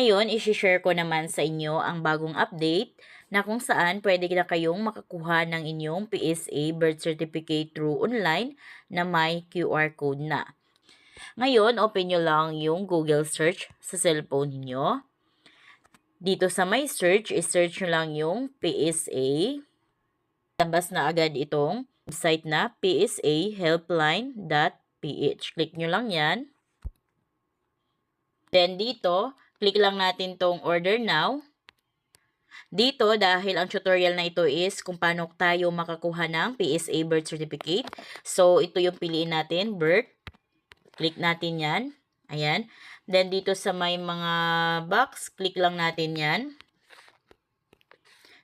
Ngayon, isi-share ko naman sa inyo ang bagong update na kung saan pwede na kayong makakuha ng inyong PSA birth certificate through online na may QR code na. Ngayon, open nyo lang yung Google search sa cellphone niyo. Dito sa my search, i-search nyo lang yung PSA. Labas na agad itong website na psahelpline.ph. Click nyo lang yan. Then dito, click lang natin tong order now. Dito, dahil ang tutorial na ito is kung paano tayo makakuha ng PSA birth certificate. So, ito yung piliin natin, birth. Click natin yan. Ayan. Then, dito sa may mga box, click lang natin yan.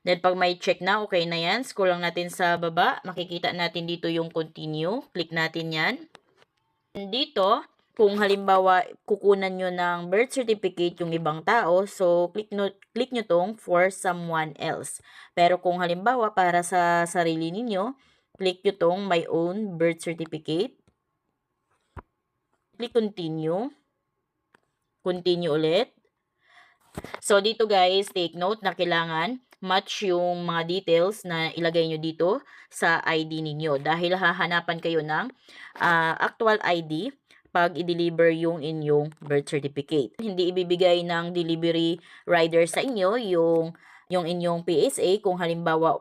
Then, pag may check na, okay na yan. Scroll lang natin sa baba. Makikita natin dito yung continue. Click natin yan. Dito, kung halimbawa kukunan nyo ng birth certificate yung ibang tao, so click nyo tong for someone else. Pero kung halimbawa para sa sarili ninyo, click nyo tong my own birth certificate. Click continue. Continue ulit. So dito guys, take note na kailangan match yung mga details na ilagay nyo dito sa ID ninyo. Dahil hahanapan kayo ng actual ID pag i-deliver yung inyong birth certificate. Hindi ibibigay ng delivery rider sa inyo yung inyong PSA kung halimbawa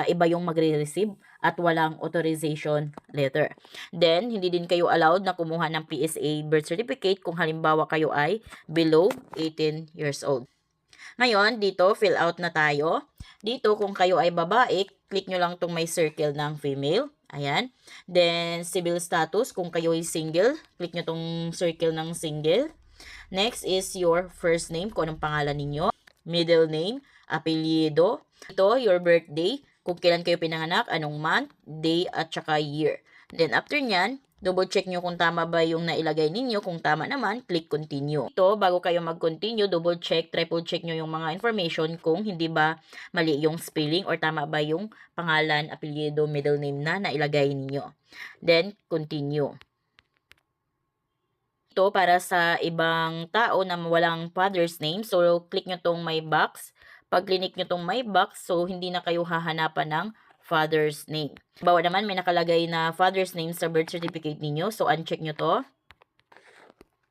iba yung magre-receive at walang authorization letter. Then, hindi din kayo allowed na kumuha ng PSA birth certificate kung halimbawa kayo ay below 18 years old. Ngayon, dito, fill out na tayo. Dito, kung kayo ay babae, click nyo lang itong may circle ng female. Ayan. Then, civil status, kung kayo ay single, click nyo itong circle ng single. Next is your first name, kung anong pangalan ninyo. Middle name, apelyido. Ito, your birthday, kung kailan kayo pinanganak, anong month, day, at saka year. Then, after nyan, double check nyo kung tama ba yung nailagay ninyo. Kung tama naman, click continue. Ito, bago kayo mag-continue, double check, triple check nyo yung mga information kung hindi ba mali yung spelling or tama ba yung pangalan, apelyido, middle name na nailagay ninyo. Then, continue. Ito, para sa ibang tao na walang father's name, so click nyo tong my box. Pag click nyo tong my box, so hindi na kayo hahanapan ng father's name. Bawa naman, may nakalagay na father's name sa birth certificate ninyo. So, uncheck nyo to.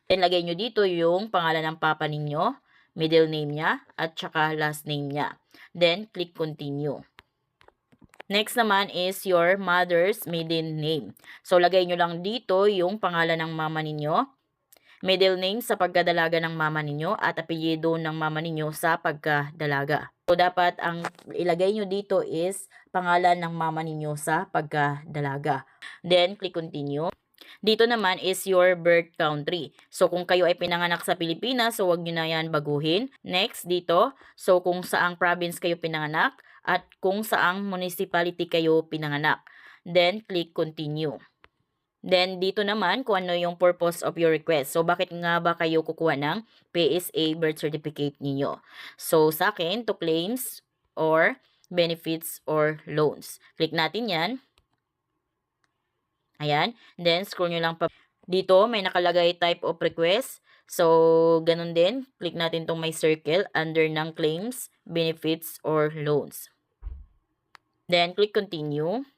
Then, lagay nyo dito yung pangalan ng papa ninyo, middle name niya, at saka last name niya. Then, click continue. Next naman is your mother's maiden name. So, lagay nyo lang dito yung pangalan ng mama ninyo, middle name sa pagkadalaga ng mama ninyo, at apelyido ng mama ninyo sa pagkadalaga. So, dapat ang ilagay nyo dito is pangalan ng mama ninyo sa pagkadalaga. Then, click continue. Dito naman is your birth country. So, kung kayo ay pinanganak sa Pilipinas, so wag nyo na yan baguhin. Next, dito, so kung saang province kayo pinanganak at kung saang municipality kayo pinanganak. Then, click continue. Then, dito naman kung ano yung purpose of your request. So, bakit nga ba kayo kukuha ng PSA birth certificate ninyo? So, sa akin, to claims or benefits or loans. Click natin yan. Ayan. Then, scroll nyo lang pa. Dito, may nakalagay type of request. So, ganun din. Click natin tong may circle under ng claims, benefits, or loans. Then, click continue.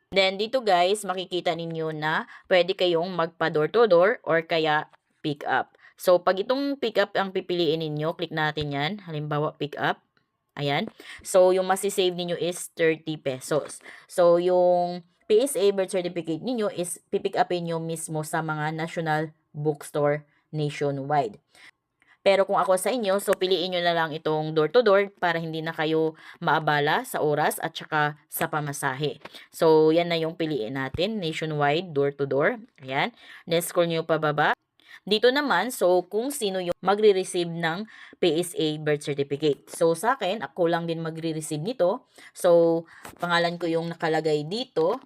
Then, dito guys, makikita ninyo na pwede kayong magpa door to door or kaya pick up. So, pag itong pick up ang pipiliin ninyo, click natin yan. Halimbawa, pick up. Ayan. So, yung masisave ninyo is 30 pesos. So, yung PSA birth certificate ninyo is pipick upin nyo mismo sa mga national bookstore nationwide. Pero kung ako sa inyo, so piliin nyo na lang itong door-to-door para hindi na kayo maabala sa oras at saka sa pamasahe. So, yan na yung piliin natin, nationwide, door-to-door. Ayan. Then, scroll nyo pababa. Dito naman, so kung sino yung magre-receive ng PSA birth certificate. So, sa akin, ako lang din magre-receive nito. So, pangalan ko yung nakalagay dito.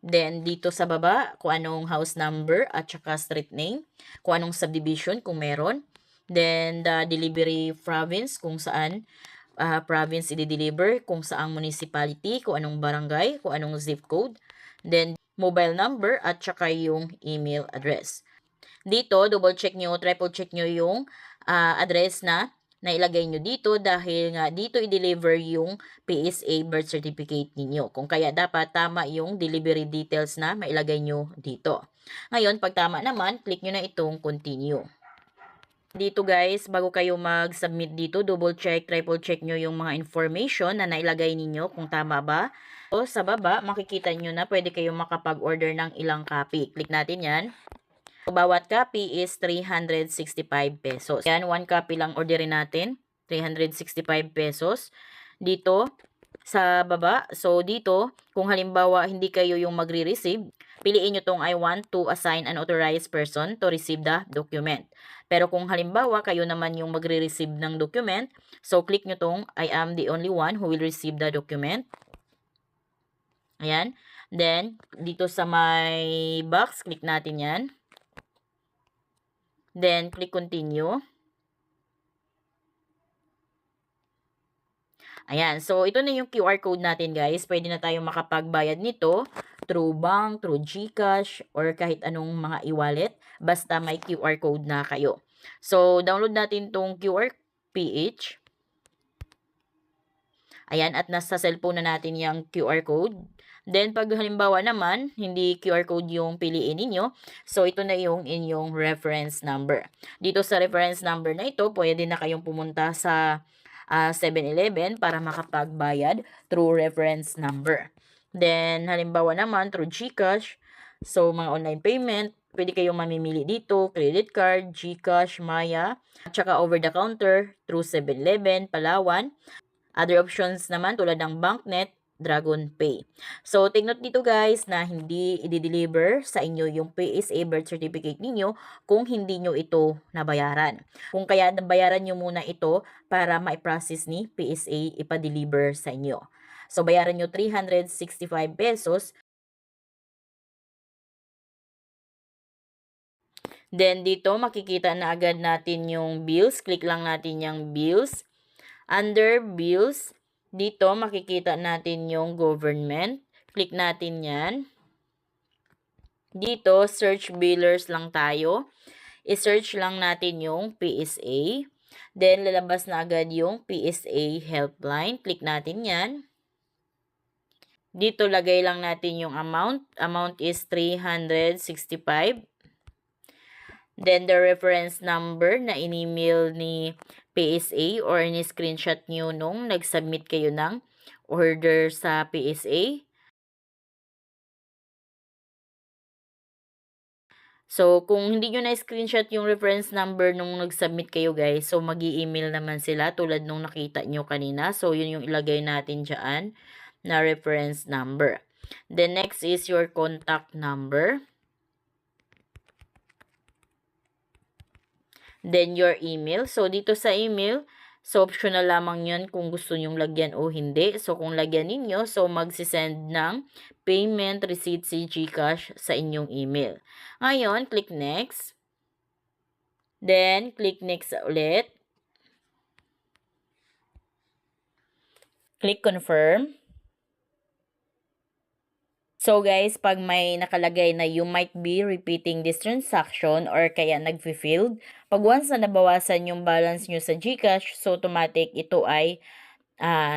Then, dito sa baba, kung anong house number at saka street name. Kung anong subdivision, kung meron. Then, the delivery province, kung saan province i-deliver, kung saang municipality, kung anong barangay, kung anong zip code. Then, mobile number at saka yung email address. Dito, double check nyo, triple check nyo yung address na nailagay nyo dito dahil nga dito i-deliver yung PSA birth certificate ninyo. Kung kaya dapat tama yung delivery details na mailagay nyo dito. Ngayon, pag tama naman, click nyo na itong continue. Dito guys, bago kayo mag-submit dito, double check, triple check nyo yung mga information na nailagay ninyo kung tama ba. So, sa baba, makikita nyo na pwede kayong makapag-order ng ilang copy. Click natin yan. So, bawat copy is 365 pesos. Yan, 1 copy lang orderin natin. 365 pesos. Dito, sa baba. So, dito, kung halimbawa hindi kayo yung magre-receive, piliin nyo tong I want to assign an authorized person to receive the document. Pero kung halimbawa kayo naman yung magre-receive ng document, so click nyo tong I am the only one who will receive the document. Ayan. Then, dito sa my box, click natin yan. Then, click continue. Ayan. So, ito na yung QR code natin, guys. Pwede na tayong makapagbayad nito through bank, through GCash, or kahit anong mga e-wallet. Basta may QR code na kayo. So, download natin tong QR PH. Ayan. At nasa cellphone na natin yung QR code. Then, pag halimbawa naman, hindi QR code yung piliin ninyo, so ito na yung inyong reference number. Dito sa reference number na ito, pwede na kayong pumunta sa 7-Eleven para makapagbayad through reference number. Then, halimbawa naman, through GCash, so mga online payment, pwede kayong mamimili dito, credit card, GCash, Maya, at saka over the counter through 7-Eleven, Palawan. Other options naman tulad ng BankNet, Dragon Pay. So, take note dito guys na hindi i-deliver sa inyo yung PSA birth certificate ninyo kung hindi nyo ito nabayaran. Kung kaya nabayaran nyo muna ito para ma-process ni PSA ipa-deliver sa inyo. So, bayaran nyo 365 pesos. Then, dito makikita na agad natin yung bills. Click lang natin yung bills. Under bills, dito makikita natin yung government. Click natin yan. Dito, search billers lang tayo. I-search lang natin yung PSA. Then, lalabas na agad yung PSA helpline. Click natin yan. Dito, lagay lang natin yung amount. Amount is 365. Then, the reference number na in-email ni PSA or ni-screenshot nyo nung nag-submit kayo ng order sa PSA. So, kung hindi nyo na-screenshot yung reference number nung nag-submit kayo guys, so mag-i-email naman sila tulad nung nakita nyo kanina. So, yun yung ilagay natin dyan na reference number. The next is your contact number. Then, your email. So, dito sa email, so optional lamang yun kung gusto nyong lagyan o hindi. So, kung lagyan ninyo, so magsisend ng payment receipt si GCash sa inyong email. Ngayon, click next. Then, click next ulit. Click confirm. So guys, pag may nakalagay na you might be repeating this transaction or kaya nag-failed, pag once na nabawasan yung balance nyo sa GCash, so automatic ito ay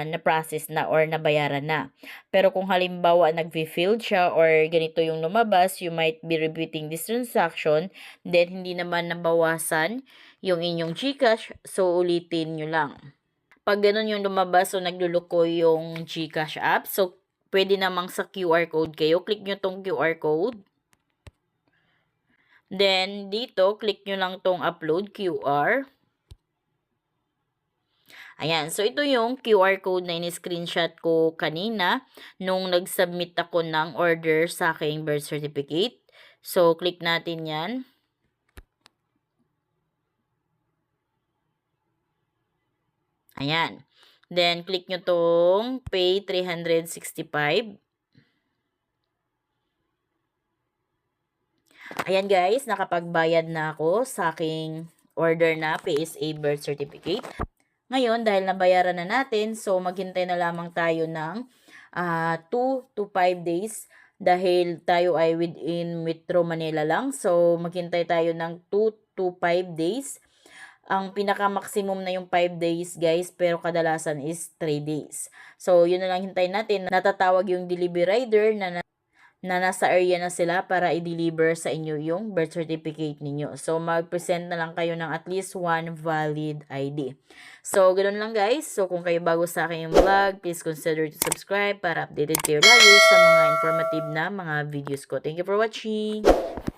na-process na or nabayaran na. Pero kung halimbawa nag-failed siya or ganito yung lumabas, you might be repeating this transaction, then hindi naman nabawasan yung inyong GCash, so ulitin nyo lang. Pag ganun yung lumabas, so nagluluko yung GCash app, so pwede namang sa QR code kayo. Click nyo tong QR code. Then, dito, click nyo lang tong upload QR. Ayan. So, ito yung QR code na in-screenshot ko kanina nung nag-submit ako ng order sa aking birth certificate. So, click natin yan. Ayan. Then, click nyo tong pay 365. Ayan guys, nakapagbayad na ako sa aking order na PSA birth certificate. Ngayon, dahil nabayaran na natin, so maghintay na lamang tayo ng 2 to 5 days dahil tayo ay within Metro Manila lang. So, maghintay tayo ng 2 to 5 days ang pinaka-maximum na yung 5 days guys, pero kadalasan is 3 days. So, yun na lang hintayin natin. Natatawag yung delivery rider na nasa area na sila para i-deliver sa inyo yung birth certificate ninyo. So, mag-present na lang kayo ng at least one valid ID. So, ganoon lang guys. So, kung kayo bago sa aking vlog, please consider to subscribe para updated kayo lagi sa mga informative na mga videos ko. Thank you for watching!